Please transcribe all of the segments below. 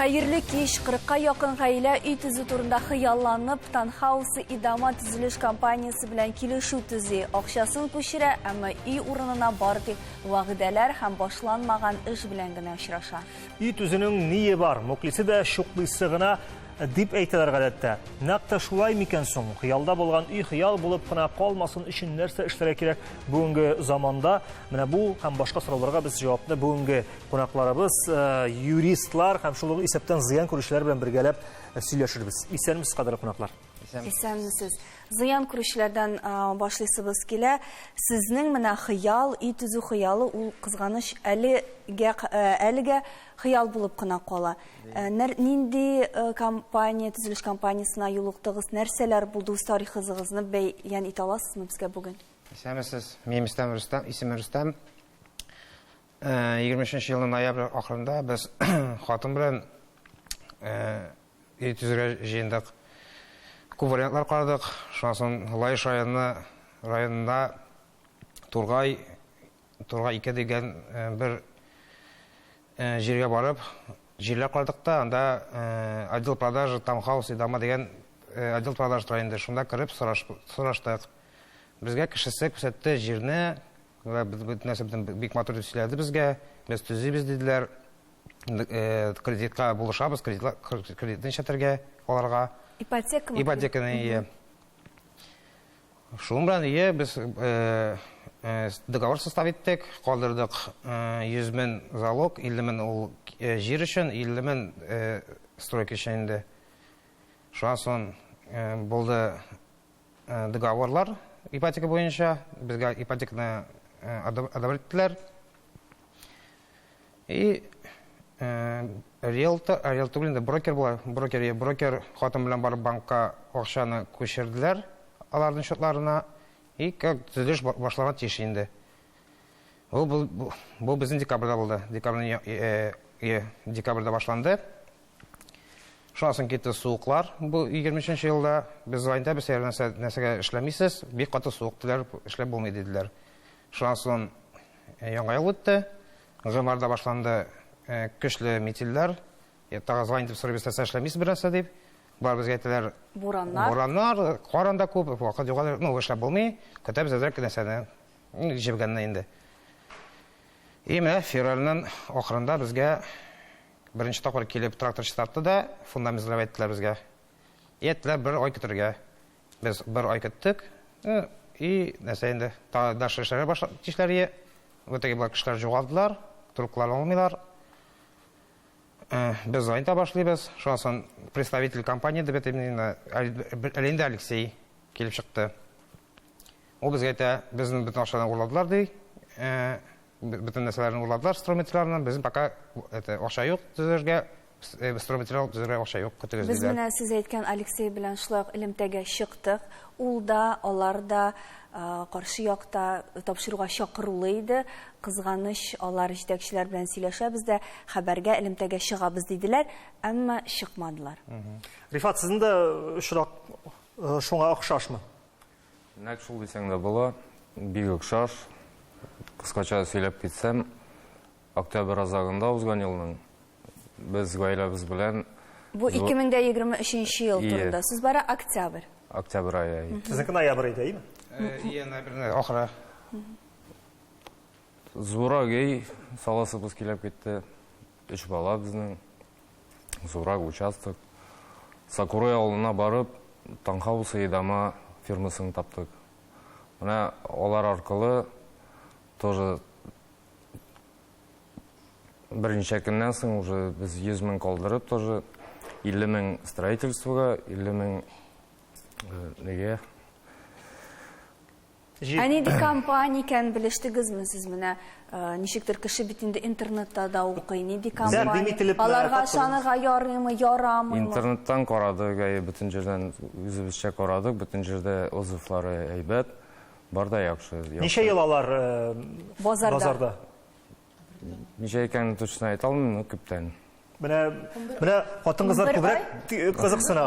Xayrli kech 40'a yaqin гаилә үй төзү турында хыялланып, Таунхаус идама төзелеш компаниясе белән килешү төзи. Акчасын күчерә, әмма үй урынына бары тик вәгъдәләр һәм башланмаган эш белән генә очраша. Үй төзүнең ние бар, мөклисе дә шуклысы гына дип әйтәләр гадәттә. Нәкъ шулай микән соң? Хыялда булган үй хыял булып кына калмасын өчен нәрсә эшләргә кирәк бүгенге заманда? Менә бу һәм башка сорауларга без җавапны бүгенге кунакларыбыз, юристлар һәм шул ук исәптән зыян күрүчеләр белән бергәләп сөйләшербез. Исәнмез, кадерле кунаклар. Исәнмесез. Зыян күрүчеләрдән башлыйсыбыз килә. Сезнең менә хыял, үй төзү хыялы ул кызганыч әлегә хыял булып кына кала. Нинди компания, төзелеш компаниясына юлыктыгыз, нәрсәләр булды үз тарихыгызны бәян итә аласызмы безгә бүген? Исәнмесез. Мин Рөстәм, исемем Рөстәм. 23 елның ноябрь ахырында без хатын белән үй төзүгә җыендык. Күп вариантлар карадык. Шуннан Лаеш районында Тургай 2 дигән бер җиргә барып, җирләр карадык та, анда отдел продажи Таунхаус идама дигән отдел продажи районында шунда кирип сораштык. Безгә кешесе күрсәтте җирне, бөтенесе бик матур дип сөйләде безгә. Без төзибез диделәр. Кредитка булышабыз, кредитны чәтәргә аларга. Ипотеканы. Шуның белән без договор составиттек, калдырдык 100 мең залог, 50 мең ул җир өчен, 50 мең стройка өчен инде. Шуннан соң булды договорлар ипотека буенча, безгә ипотеканы одобрительләр. И риэлтор брокер була, брокер хатын белән барып банкка акчаны күчерделәр аларның счетларына. И как төзелеш башлана тиеш инде. Бу безнең декабрьдә булды. Декабрьдә башланды. Шуннан соң китте суыклар. Бу 23 елда без айында без нәрсәгә эшләмисез, бик каты суык диләр, эшләп булмый диделәр. Шуннан соң яңа ел үтте. Гыйнварда башланды көчле метилләр. Тагы звонить дип сорый, без эшләмисез берәрсә дип. Бар безгә әйтәләр, бураннар, каранда күп, вакыт югары, эшләп булмый, көтәбез әзрәк нәрсәне җибгәнне инде. И менә февральнең ахырында безгә беренче тапкыр килеп трактор чистартты да, фундаменталь әйттеләр безгә. Әйттеләр бер ай көтәргә. Без бер ай көттек. И нәрсә инде, дәш эшләргә башлады тишләргә. В итоге бу кешеләр югалдылар, трубкалар алмыйлар. Без айында башлыйбыз. Шуннан соң представитель компании дип именно Алексей килеп чыкты. Ул безгә әйтә, безнең бөтен акчаны урладылар ди. Бөтен нәрсәләрне урладылар, стройматериалны. Безнең пока акча юк төзергә, стройматериал төзергә акча юк, көтегез диделәр. Без менә сез әйткән Алексей белән шулай элемтәгә чыктык. Ул да, алар да каршы якта тапшыруга чакырылы иде. Кызганыч, алар җитәкчеләр белән сөйләшәбез дә, хәбәргә элемтәгә чыгабыз диделәр, әмма чыкмадылар. Рифат, сезнең дә очрак шуңа охшашмы? Нәкъ шул дисәң дә була, бик охшаш. Кыскача сөйләп китсәм, октябрь азагында узган елның без гаиләбез белән бу 2023 ел турында. Сез бара октябрь. Октябрь ае. Сезнең ноябрь иде, әйме? Ноябрьнең ахыры. Зурак саласыбыз килеп китте. 3 бала безнең. Зурак участок. Сакурай авылына барып, Таунхаус идама фирмасын таптык. Менә алар аркылы тоже берничә көннән соң уже без 100 мең калдырып, тоже 50 мең строительствога, 50 мең нигә. Нинди компания икән белештегезме сез менә? Ничектер кеше бит инде интернетта да укый, нинди компания? Аларга ышанырга ярыймы, ярамы? Интернеттан карадык, бөтен җирдән үзебезчә карадык, бөтен җирдә отзывлары әйбәт, бар да яхшы. Ничә ел алар базарда? Ничә икәнен точно әйтә алмыйм, күптән. Менә хатын-кызлар күбрәк кызыксына.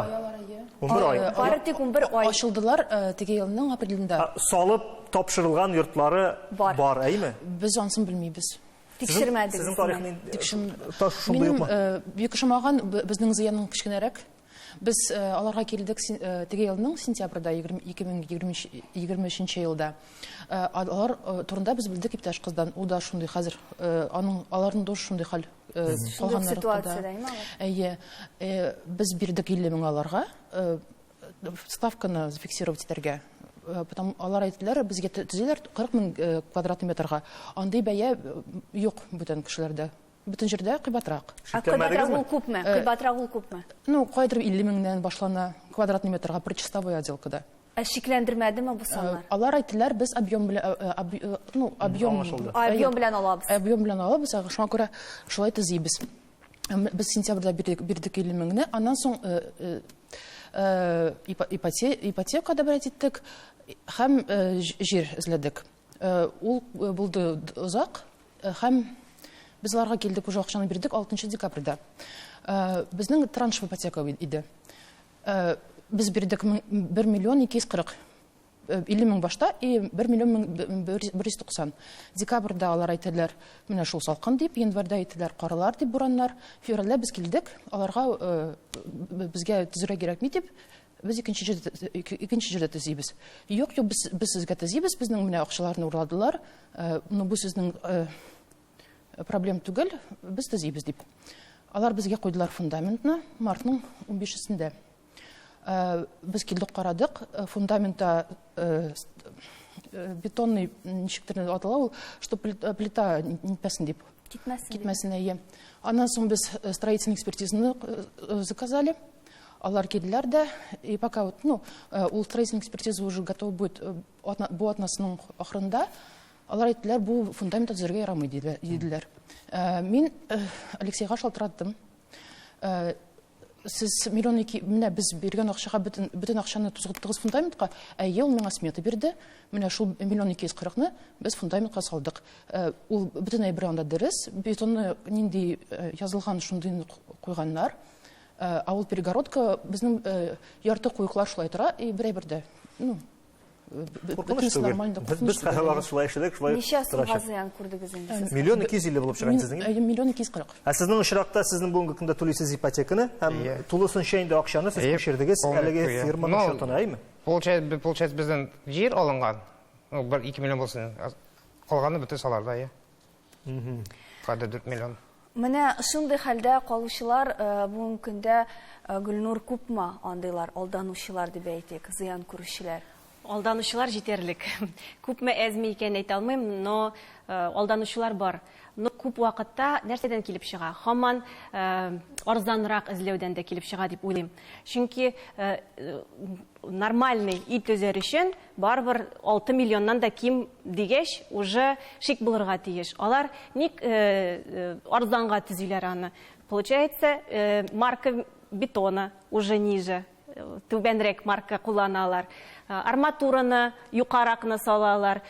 11 ай. Бары тик 11 ай. Ачылдылар теге елның апрелендә. Салып тапшырылган йортлары бар, әйме? Без анысын белмибез. Тикшермәдегез. Сезнең тарихны таш шундый Минем юкмы? бик ошамаган безнең зыянның кечкенәрәк. Без аларга килдек теге елның сентябрьдә 2023 елда. Алар турында без белдек иптәш кыздан. Ул да шундый хәзер аларның да шундый хәл калганнар. Ситуациядә имә алар? Без бирдек 50 мең аларга ставканы зафиксировать итәргә. Потом алар әйттеләр, безгә төзеләр 40 мең квадратный метрга. Андый бәя юк бүтән кешеләрдә. Бүтән җирдә кыйбатрак. Кыйбатрак ул күпме? Кыйбатрак ул күпме? Ну, кайдыр 50 меңнән башлана квадратный метрга причастовой отделкада. Шикләндермәдеме бу санлар? Алар әйттеләр, без объем белән объем Объем белән алабыз. Объем белән алабыз, шуңа күрә шулай төзибез. Без сентябрьдә бирдек 50 меңне, аннан соң ипотекада брать иттек һәм җир эзләдек. Ул булды озак һәм без аларга килдек, уже акчаны бирдек 6 декабрьдә. Безнең транш ипотека иде. Без бирдек 1 миллион 240. 50 мең башта и 1 миллион 190. Декабрьдә алар әйттеләр, менә шул салкын дип, январьдә әйттеләр, каралар дип бураннар. Февральдә без килдек, аларга безгә төзергә кирәкми дип, без икенче җирдә төзибез. Юк, без сезгә төзибез, безнең менә акчаларны урладылар. Ну бу сезнең проблем түгел, без төзибез дип. Алар безгә куйдылар фундаментны мартның 15-сендә. Без килдек, карадык, фундаментта бетонный ничектер атала ул, что плита нитмәсен дип. Китмәсен әйе. Аннан соң без строительный экспертизаны заказали. Алар килделәр дә, и пока вот, ну, ул строительный экспертиза уже готов будет бу атнасының ахырында. Алар әйттеләр, бу фундамент төзергә ярамый диделәр. Мин Алексейга шалтыраттым. Сез миллион 2, менә без биргән акчага бөтен акчаны тузгыттыгыз фундаментка, ул миңа смета бирде. Менә шул 1 миллион 240-ны без фундаментка салдык. Ул бөтен әйбер анда дөрес, бетонны нинди язылган шундый куйганнар. Ул перегородка безнең ярты куйыклар шулай тора, и бер әйбердә. Ну, бөтенесе нормально. Без хәлләр шулай эшләдек, шулай. Ничә сумга зыян күрдегез инде? Миллион 250 булып чыган сезнең. Миллион 240. Сезнең очракта сезнең бүгенге көндә түлисез ипотеканы һәм тулысынча инде акчаны сез күчердегез, әлеге фирманың шотына, әйме? Получается бездән җир алынган. 1-2 миллион булсын. Калганы бөтен саларда, я. Кадәр 4 миллион. Менә шундый хәлдә калучылар бүгенге көндә Гөлнур күпме андыйлар, алданучылар дип әйтик, зыян күрүчеләр. Алданучылар җитәрлек. Күпме әзме икән әйтә алмыйм, но алданучылар бар. Но күп вакытта нәрсәдән килеп чыга? Һаман арзанрак эзләүдән дә килеп чыга дип уйлыйм. Чөнки нормальный ит төзәр өчен барбыр 6 миллионнан да ким дигәч, уже шик булырга тиеш. Алар ник арзанга төзиләр аны? Получается, марка бетона уже ниже. Түбәнрәк марка кулланалар. Арматураны юқаракны салалар.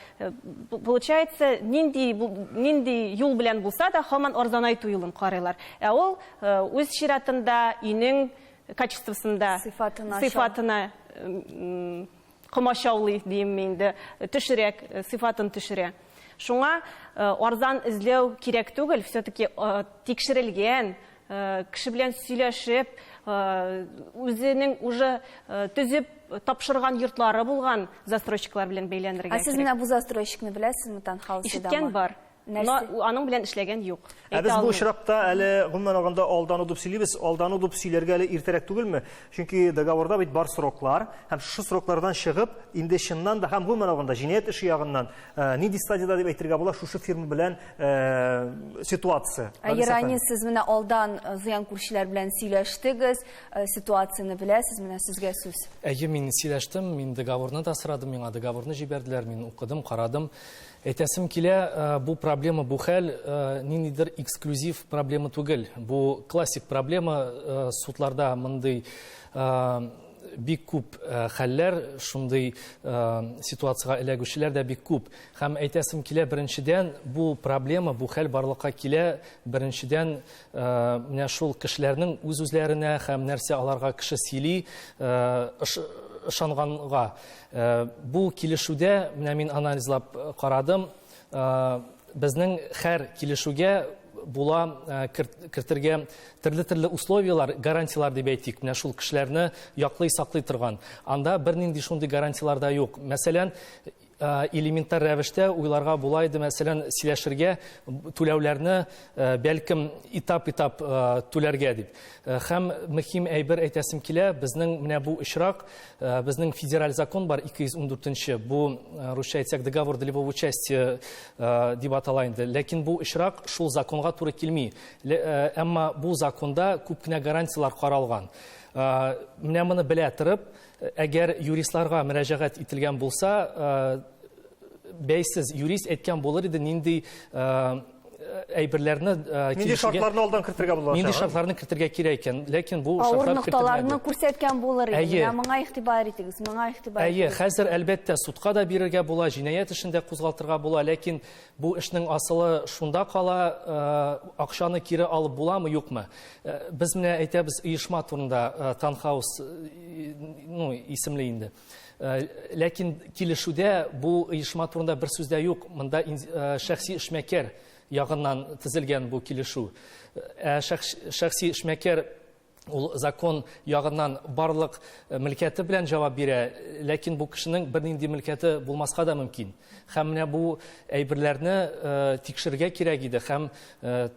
Получается, нинди юл белән булса да һаман арзанайту юлын карыйлар. Ул үз чиратында үйнең качествосында, сыйфатына комачаулый дим инде, төшерәк, сыйфатын төшерә. Шуңа арзан эзләү кирәк түгел, все-таки тикшерелгән, кеше белән сөйләшеп, үзенең уже төзеп тапшырган йортлары булган застройщиклар белән бәйләнергә кирәк. Сез менә бу застройщикны беләсезме, Танхаусыдамы? Ишеткән бар. Но аның белән эшләгән юк. Без бу очракта әле гомумән алганда алдану дип сөйлибез, алдану дип сөйләргә әле иртәрәк түгелме? Чөнки договорда бит бар сроклар, һәм шу сроклардан чыгып, инде чыннан да һәм гомумән алганда җинаять эше ягыннан нинди стадияда дип әйтергә була шушы фирма белән ситуация. Ирани, сез менә алдан зыян күрүчеләр белән сөйләштегез, ситуацияны беләсез, менә сезгә сүз. Әйе, мин сөйләштем, мин договорны да сорадым, миңа договорны җибәрделәр, мин укыдым, карадым. Әйтәсем килә, бу проблема, бу хәл ниндидер эксклюзив проблема түгел. Бу классик проблема, судларда мондый бик күп хәлләр, шундый ситуацияга эләгүчеләр дә бик күп. Һәм әйтәсем килә, беренчедән бу проблема, бу хәл барлыкка килә, беренчедән менә шул кешеләрнең үз-үзләренә һәм нәрсә аларга кеше сөйли, ышанганга. Бу килешүдә менә мин анализлап карадым. безнең һәр килешүгә була кертергә төрле условиялар, гарантиялар дип әйтик. Менә шул кешеләрне яклый саклый торган. Анда бернинди шундый гарантиялар да юк. Мәсәлән, элементар рәвештә уйларга була иде, мәсәлән, сөйләшергә, түләүләрне бәлкем этап-этап түләргә дип. Һәм мөһим әйбер әйтәсем килә, безнең менә бу очрак, безнең федераль закон бар 214-нче, бу русча әйтсәк договор долевого участия дип атала инде. Ләкин бу очрак шул законга туры килми. Әмма бу законда күп кенә гарантиялар каралган. Менә моны белә торып, әгәр юристларга мөрәҗәгать ителгән булса, бәйсез юрист әйткән булыр иде, нинди әйберләрне нинди шартларны алдан кертергә була. Нинди шартларны кертергә кирәк икән, ләкин бу Авыр шартлар нокталарны кертелмәде. күрсәткән булыр иде. Моңа игътибар итегез, моңа игътибар Әйе, итегез. хәзер әлбәттә судка да бирергә була, җинаять эшендә кузгалтырга була, ләкин бу эшнең асылы шунда кала, акчаны кире алып буламы, юкмы? Без менә әйтәбез оешма турында, Танхаус исемле инде. Ләкин килешүдә бу оешма турында бер сүз дә юк. Монда шәхси эшмәкәр ягыннан төзелгән бу килешү. Шәхси эшмәкәр ул закон ягыннан барлык милкәте белән җавап бирә, ләкин бу кешенең бернинди милкәте булмаска да мөмкин. Һәм менә бу әйберләрне тикшергә кирәк иде, һәм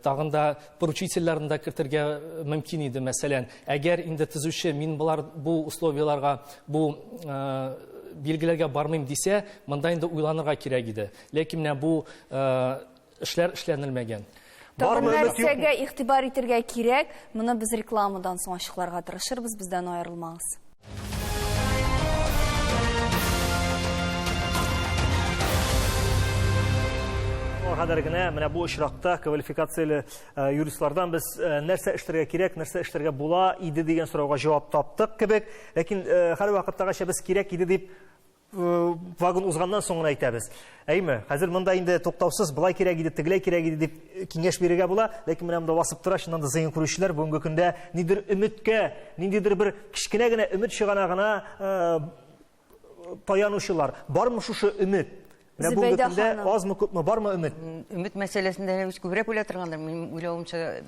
тагын да поручительләрне дә кертергә мөмкин иде. Мәсәлән, әгәр инде төзүче мин бу условияларга, бу билгеләргә бармыйм дисә, монда инде уйланырга кирәк иде. Ләкин менә бу эшләр эшләнелмәгән. Тагын нәрсәгә игътибар итәргә кирәк, моны без рекламадан соң ачыкларга тырышырбыз, бездән аерылмагыз. Хәзер генә менә бу очракта квалификацияле юристлардан без нәрсә эшләргә кирәк, нәрсә эшләргә була иде дигән сорауга җавап таптык кебек, ләкин һәр вакыттагыча без кирәк иде дип вагон узганнан соң гына әйтәбез. Әйме, хәзер монда инде туктаусыз былай кирәк иде, тегеләй кирәк иде дип киңәш бирергә була, ләкин менә монда басып тора, шуннан да зыян күрүчеләр бүгенге көндә нидер өметкә, ниндидер бер кичкенә генә өмет чыгана гына таянучылар. Бармы шушы өмет? Менә бүгенге көндә азмы күпме бармы өмет? Өмет мәсьәләсендә күбрәк уйлап торгандыр. Мин уйлавымча,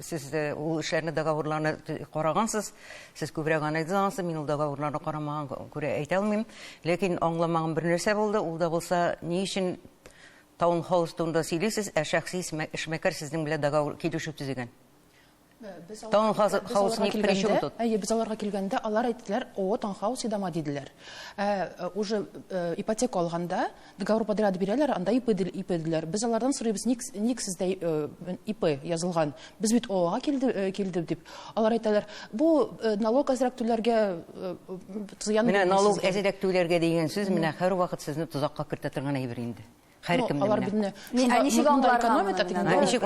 сез ул эшләрне, договорларны карагансыз, сез күбрәк анализлансыз, мин ул договорларны карамаган күрә әйтә алмыйм. Ләкин аңламаган бер нәрсә булды, ул да булса, ни өчен таунхаус турында сөйлисез, шәхси эшмәкәр сезнең белән договор килешү төзегән? Таунхаус ни причем тут? Без аларга килгәндә, алар әйттеләр, Таунхаус идама диделәр. Уже ипотека алганда, договор подряд бирәләр, анда ИП диделәр. Без алардан сорыйбыз, ник сездә ИП язылган? Без бит ОАга килдек дип. Алар әйтәләр, бу налог әзрәк түләргә зыян. Менә налог әзрәк түләргә дигән сүз менә һәр вакыт сезне тузакка кертә торган әйбер инде. Алар бидне. Ничек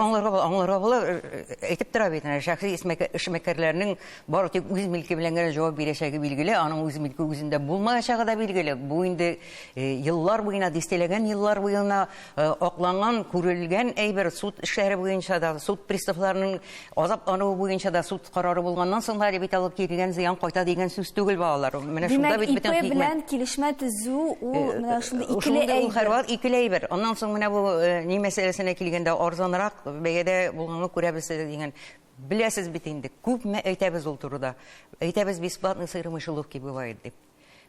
аңларга була, әйтеп тора бит, шәхси эшмәкәрләрнең бары тик үз милке белән генә җавап бирәчәге билгеле, аның үз милке үзендә булмаячагы да билгеле. Бу инде еллар буена, дистәләгән еллар буена акланган, күрелгән әйбер, суд эшләре буенча да, суд приставларының азаплануы буенча да суд карары булганнан соң да бит алып килгән зыян кайта дигән сүз түгел балалар. Менә шунда бит бөтен ИП белән килешмә төзү, ул менә шундый икеле әйбер. Ondan soң менә бу ни мәсьәләсенә килгәндә арзанрак бәядә булганны күрәбез дигән. Беләсез бит инде, күпме әйтәбез ул турыда. Әйтәбез, бесплатный сыр мышеловки бывает дип.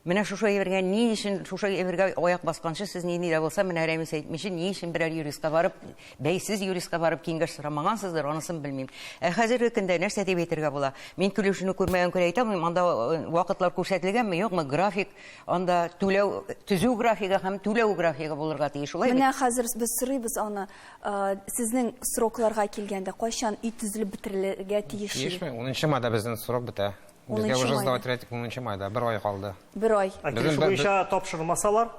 Менә шушы әйбергә ни өчен, шушы әйбергә аяк басканчы сез ни дә булса, менә Рәмис әйтмичә, ни өчен берәр юристка барып, бәйсез юристка барып киңәш сорамагансыздыр, анысын белмим. Хәзерге көндә нәрсә дип әйтергә була? Мин килешүне күрмәгән күрә әйтәм, анда вакытлар күрсәтелгәнме, юкмы, график, анда түләү, төзү графигы һәм түләү графигы булырга тиеш, шулай бит? Менә хәзер без сорыйбыз аны, сезнең срокларга килгәндә кайчан үй төзелеп бетерелергә тиеш? 10 майда безнең срок бетә. Безгә уже сдавать 10 майда, 1 ай калды. 1 ай. Килешү буенча тапшырмасалар?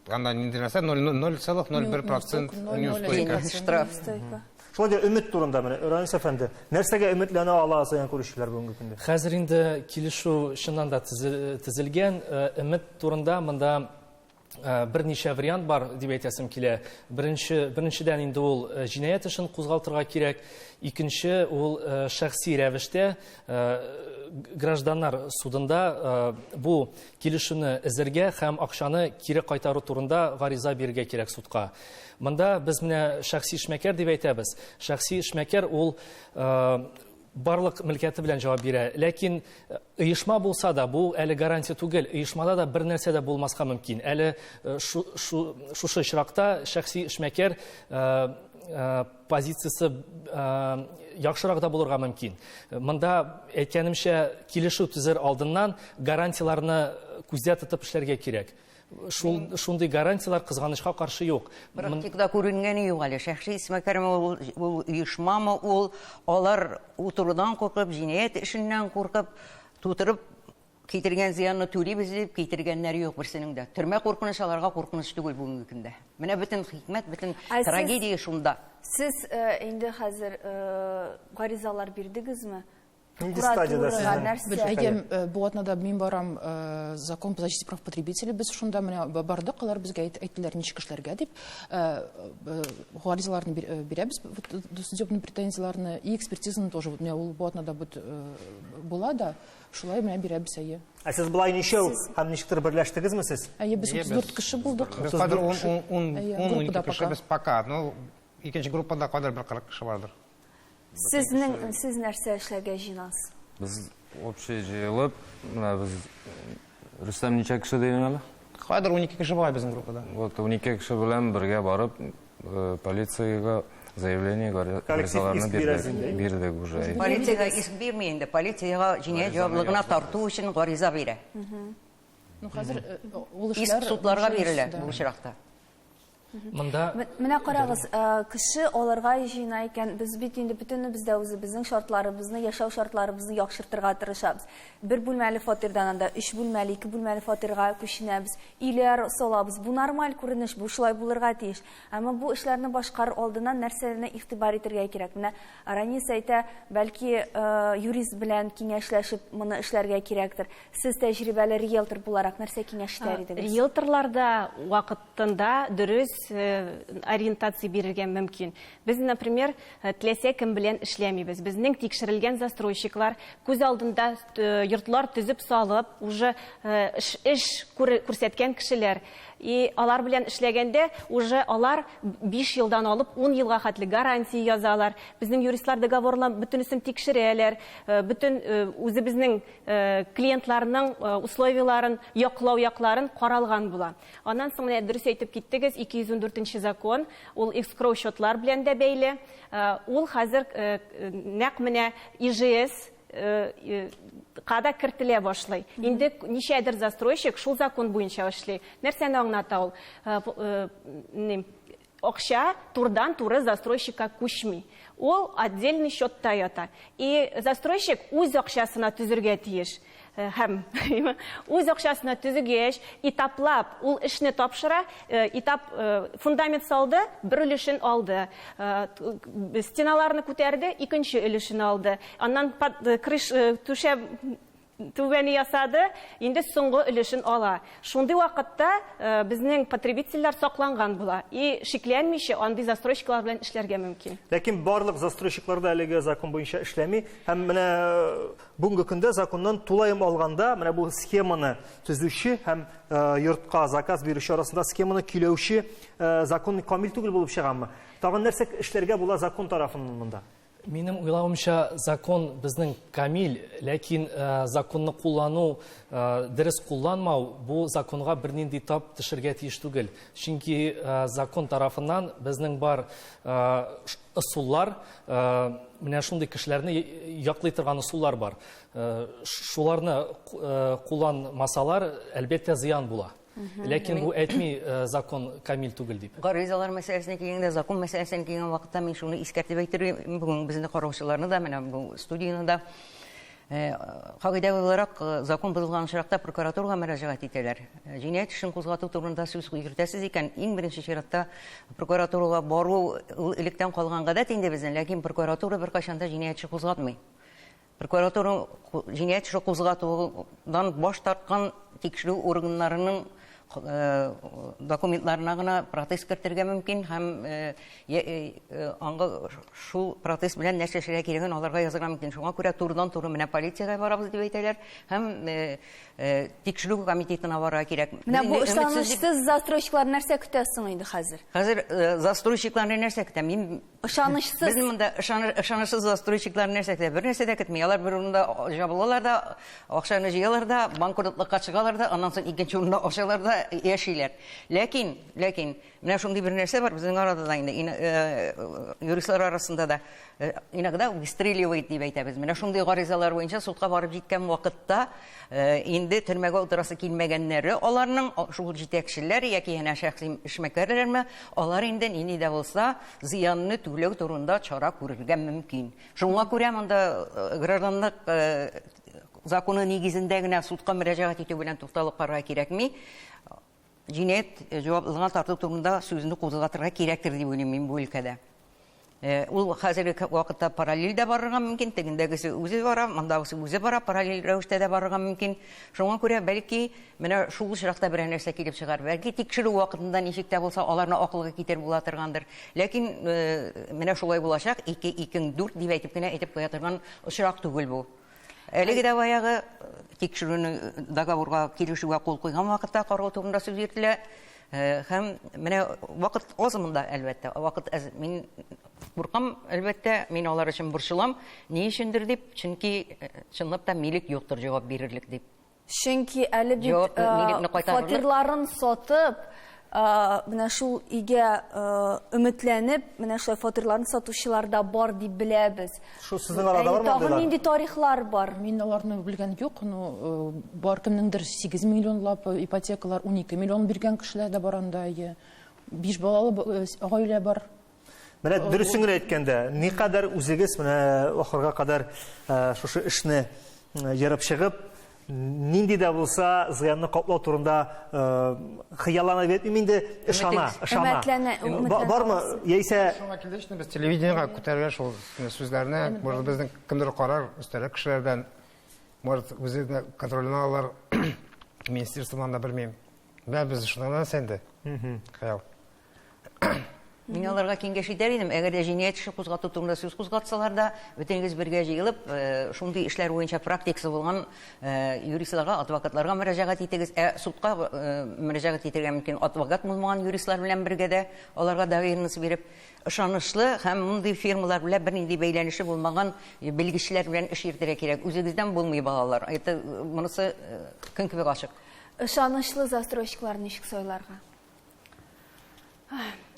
Анда нинди нәрсә 0,01% неустойка. Штраф. Шулай өмет турында менә Рәмис әфәнде, нәрсәгә өметләнә ала зыян күрүчеләр бүгенге көндә? Хәзер инде килешү чыннан да төзелгән, өмет турында монда берничә вариант бар дип әйтәсем килә. Беренчедән инде ул җинаять эшен кузгалтырга кирәк. Икенче ул шәхси рәвештә гражданнар судында бу килешүне эзәргә һәм акчаны кире кайтару турында гариза бирергә кирәк судка. Монда без менә шәхси эшмәкәр дип әйтәбез. Шәхси эшмәкәр ул барлык мөлкәте белән җавап бирә. Ләкин оешма булса да, бу әле гарантия түгел. Оешмада да бер нәрсә дә булмаска мөмкин. Әле шушы очракта шәхси эшмәкәр позициясе яхшырак да булырга мөмкин. Монда әйткәнемчә килешү төзер алдыннан гарантияларны күздә тотып эшләргә кирәк. Шундый гарантиялар кызганычка каршы юк. Практикада күренгәне юк әле. Шәхси эшмәкәрме ул оешмамы ул, алар утырудан куркып, җинаять эшеннән куркып, тутырып китергән зыянны түлибез дип китергәннәр юк берсенең дә. Төрмә куркыныч аларга куркыныч түгел бүгенге көндә. Менә бөтен хикмәт, бөтен трагедия шунда. Сез инде хәзер гаризалар бирдегезме? Нинди стадияда сез? Әгәм бу атнада мин барам закон по защите прав потребителей, без шунда менә бардык, алар безгә әйттеләр ничек эшләргә дип. Гаризаларны бирәбез, судебный претензияларны и экспертизаны тоже. Менә ул бу атнада була да, шулай менә бирәбез әйе. Сез булай ничәү һәм ничектер берләштегезме сез? Әйе, без 34 кеше булдык. Без кадәр 10 кеше без пока, но икенче группада кадәр 40 кеше бардыр. Сез нәрсә эшләргә җыенасыз? Biz общий җыелып, менә без Рөстәм ничә кеше дигән әле? Кадәр 12 кеше бар безнең группада. Вот 12 кеше белән бергә барып, полициягә заявление гаризаларны бирдек уже. Полициягә иск бирми инде. Полициягә җинаять җаваплылыгына тарту өчен гариза бирә. Ну хәзер ул Иск эшләр судларга бирелә бу очракта. Менә карагыз, кеше аларга җыена икән, без бит инде бөтенебез дә үзебезнең шартларыбызны, яшәү шартларыбызны яхшыртырга тырышабыз. Бер бүлмәле фатирдан анда 3 бүлмәле, 2 бүлмәле фатирга күченәбез. Өйләр салабыз. Бу нормаль күренеш, бу шулай булырга тиеш. Әмма бу эшләрне башкар алдыннан нәрсәләрне игътибар итәргә кирәк. Менә Ранис әйтә, бәлки юрист белән киңәшләшеп моны эшләргә кирәктер. Сез тәҗрибәле риэлтор буларак нәрсә киңәш итәр идегез? Риэлторларда вакытында дөрес ориентация бирергә мөмкин. Без, например, теләсә кем белән эшләмибез. Безнең тикшерелгән застройщиклар күз алдында йортлар төзеп салып, уже эш күрсәткән кешеләр. И алар белән эшләгәндә уже алар 5 елдан алып 10 елга хәтле гарантия язалар. Безнең юристлар договорларын бөтенесен тикшерәләр. Бөтен үзебезнең клиентларның условияларын, якларын каралган була. Аннан соң менә дөрес әйтеп киттегез, 214 закон, ул экскроу счетлар белән дә бәйле. Ул хәзер нәкъ менә ИЖС када кертелә башлый. Инде ничәдер застройщик шул закон буенча эшли. Нәрсәне аңлата ул? Акча турдан-туры застройщикка күчми. Ул отдельный счетта ята. И застройщик үз акчасына төзергә тиеш. Һәм үз акчасына төзегәч, этаплап ул эшне тапшыра, этап фундамент салды, бер өлешен алды. Стеналарны күтәрде, икенче өлешен алды. Аннан крыш түшәп түбәне ясады, инде соңгы өлешен ала. Шундый вакытта безнең потребительләр сакланган була. И шикләнмичә андый застройщиклар белән эшләргә мөмкин. Ләкин барлык застройщиклар да әлеге закон буенча эшләми, һәм менә бүгенге көндә законнан тулаем алганда, менә бу схеманы төзүче һәм йортка заказ бирүче арасында схеманы көйләүче закон камил түгел булып чыганмы? Тагын нәрсә эшләргә була закон тарафыннан монда? Минем уйлавымча закон безнең камил, ләкин законны куллану, дөрес кулланмау бу законга бернинди тап төшергә тиеш түгел. Чөнки закон тарафыннан безнең бар ысуллар, менә шундый кешеләрне яклый торган ысуллар бар. Шуларны кулланмасалар, әлбәттә зыян була. Ләкин бу әйтми закон камил түгел дип. Гаризалар мәсьәләсенә килгәндә, закон мәсьәләсенә килгән вакытта мин шуны искәртеп әйтергә, бүген безнең караучыларны да, менә бу студияны да кагыйдә буларак закон бозылган очракта прокуратурага мөрәҗәгать итәләр. Җинаять эшен кузгату турында сүз йөртәсез икән, иң беренче чиратта прокуратурага бару электән калган гадәт инде безнең, ләкин прокуратура беркайчан да җинаятчы кузгатмый. Прокуратура җинаять эше кузгатудан баш тарткан тикшерү органнарының документларына гына протез кертергә мөмкин һәм аңгы шул протез белән нәрсә эшләргә кирәген аларга язырга мөмкин. Шуңа күрә турыдан-туры менә полициягә барабыз дип әйтәләр һәм тикшерү комитетына барырга кирәк. Менә бу ышанычсыз застройщиклар нәрсә көтәсең инде хәзер? Хәзер застройщикларны нәрсә көтә? Мин Ышанычсыз. Безнең монда ышанычсыз застройщиклар нәрсә көтә? Бер нәрсә дә көтми. Алар бер урында жабылалар да, акчаны җыялар да, банкротлыкка чыгалар да, аннан соң икенче урында ашалар да яшиләр. Ләкин менә шундый бер нәрсә бар безнең арада да инде юристлар арасында да иногда выстреливает дип әйтәбез. Менә шундый гаризалар буенча судка барып җиткән вакытта инде төрмәгә утырасы килмәгәннәре, аларның шул җитәкчеләр яки янә шәхси эшмәкәрләрме, алар инде нинди дә булса зыянны түләү турында чара күрергә мөмкин. Шуңа күрә монда гражданлык законы нигезендә генә судка мөрәҗәгать итү белән тукталып карарга кирәкми. Җинаять җаваплылыгына тарту турында сүзне кузгатырга кирәктер дип уйлыйм мин бу өлкәдә. Ул хәзерге вакытта параллель дә барырга мөмкин, тегендәгесе үзе бара, мондагысы үзе бара, параллель рәвештә дә барырга мөмкин. Шуңа күрә бәлки менә шул очракта бер нәрсә килеп чыгар. Бәлки тикшерү вакытында ничек тә булса аларны акылга китер була торгандыр. Ләкин менә шулай булачак, 2-2-4 дип әйтеп кенә әйтеп куя торган очрак түгел бу. Әлеге дә баягы тикшерүне договорга килешүгә кул куйган вакытта карау турында сүз йөртелә. Һәм менә вакыт азымында әлбәттә. Вакыт мин буркам әлбәттә, мин алар өчен борчылам. Ни өчендер дип, чөнки чынлап та милек юктыр җавап бирерлек дип. Чөнки әле бит фатирларын сатып, менә шул игә өметләнеп, менә шул фатирларны сатучылар да бар дип беләбез. Шул сезнең арада бармы? Тагын нинди тарихлар бар? Мин аларны белгән юк, но бар кемнеңдер 8 миллионлап ипотекалар, 12 миллион биргән кешеләр дә бар анда. 5 балалы гаилә бар. Менә дөресен әйткәндә, никадәр үзегез менә ахырга кадәр шушы эшне ярып чыгып, нинди дә булса зыянны каплау турында хыяллана бетмим инде, ышана. Бармы? Яисә Шуңа килешне без телевидениегә күтәргән шул сүзләрне, может безнең кемдер карар, өстәрәк кешеләрдән, может үзенә контрольна алар, министрлыктан да белмим. Без шуннан сәнде. Хыял. Мин аларга киңәш итәр идем, әгәр дә җинаять эше кузгату турында сүз кузгатсалар да, бөтенегез бергә җыелып, шундый эшләр буенча практикасы булган юристларга, адвокатларга мөрәҗәгать итегез. Судка мөрәҗәгать итәргә мөмкин адвокат булмаган юристлар белән бергә дә аларга доверенность биреп, ышанычлы һәм мондый фирмалар белән бернинди бәйләнеше булмаган белгечләр белән эш йөртергә кирәк. Үзегездән булмый балалар. Монысы көн кебек ачык. Ышанычлы застройщиклар ничек сойларга?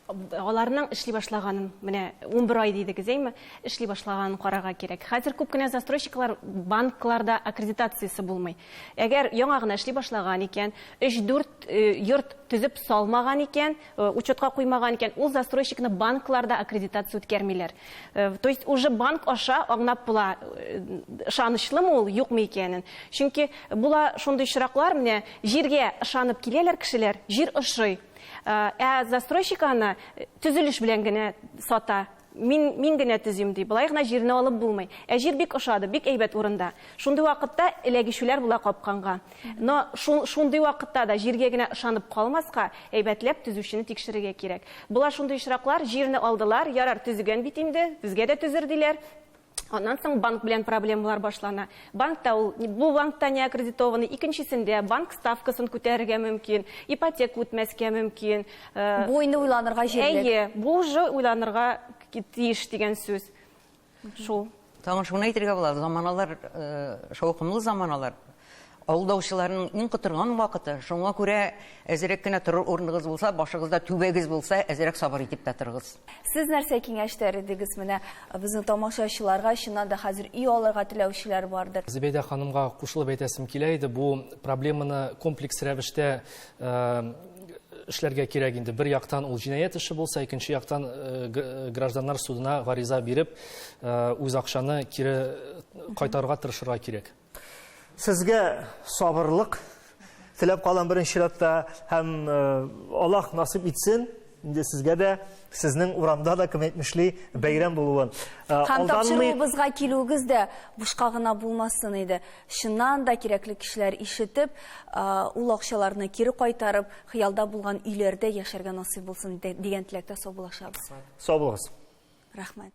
Аларның эшли башлаганын, менә 11 ай дидегез, әйме, эшли башлаганын карарга кирәк. Хәзер күп кенә застройщиклар банкларда аккредитациясе булмый. Әгәр яңа гына эшли башлаган икән, 3-4 йорт төзеп салмаган икән, учетка куймаган икән, ул застройщикны банкларда аккредитация үткәрмиләр. То есть уже банк аша аңлап була, ышанычлымы ул, юкмы икәнен. Чөнки була шундый очраклар, менә җиргә ышанып киләләр кешеләр, җир ошый. Застройщик аны төзелеш белән генә сата. Мин генә төзим ди. Булай гына җирне алып булмый. Җир бик ошады, бик әйбәт урында. Шундый вакытта эләгүчеләр була капканга. Но шундый вакытта да җиргә генә ышанып калмаска, әйбәтләп төзүчене тикшерергә кирәк. Була шундый очраклар, җирне алдылар, ярар төзегән бит инде, безгә дә төзер диләр. Аннан соң банк белән проблемалар башлана. Банкта бу банкта не аккредитованы, икенчесендә банк ставкасын күтәрергә мөмкин, ипотека үтмәскә мөмкин. Бу инде уйланырга җирлек. Әйе, бу уже уйланырга тиеш дигән сүз. Шул. Тагын шуны әйтергә була, заманалар шаукымлы заманалар. Алдаучыларның иң кытырган вакыты, шуңа күрә әзрәк кенә торыр урыныгыз булса, башыгызда түбәгез булса, әзрәк сабыр итеп тә торыгыз. Сез нәрсә киңәшләр идегез менә безнең тамашачыларга, чыннан да хәзер үй алырга теләүчеләр бардыр. Зөбәйдә ханымга кушылып әйтәсем килә иде, бу проблеманы комплекс рәвештә эшләргә кирәк инде. Бер яктан ул җинаять эше булса, икенче яктан гражданнар судына гариза биреп, үз акчаны кире кайтарырга тырышырга кирәк. Сезгә сабырлык теләп калган беренче чиратта һәм Аллаһ насип итсен, инде сезгә дә, сезнең урамда да кем әйтмешли бәйрәм булуын. Һәм Алданмый- тапшыруыбызга килүегез дә бушка гына булмасын иде. Шуннан да кирәкле кешеләр ишетеп, ул акчаларны кире кайтарып, хыялда булган өйләрдә яшәргә насыйп булсын дигән теләктә саубуллашабыз. Сау булыгыз. Рәхмәт.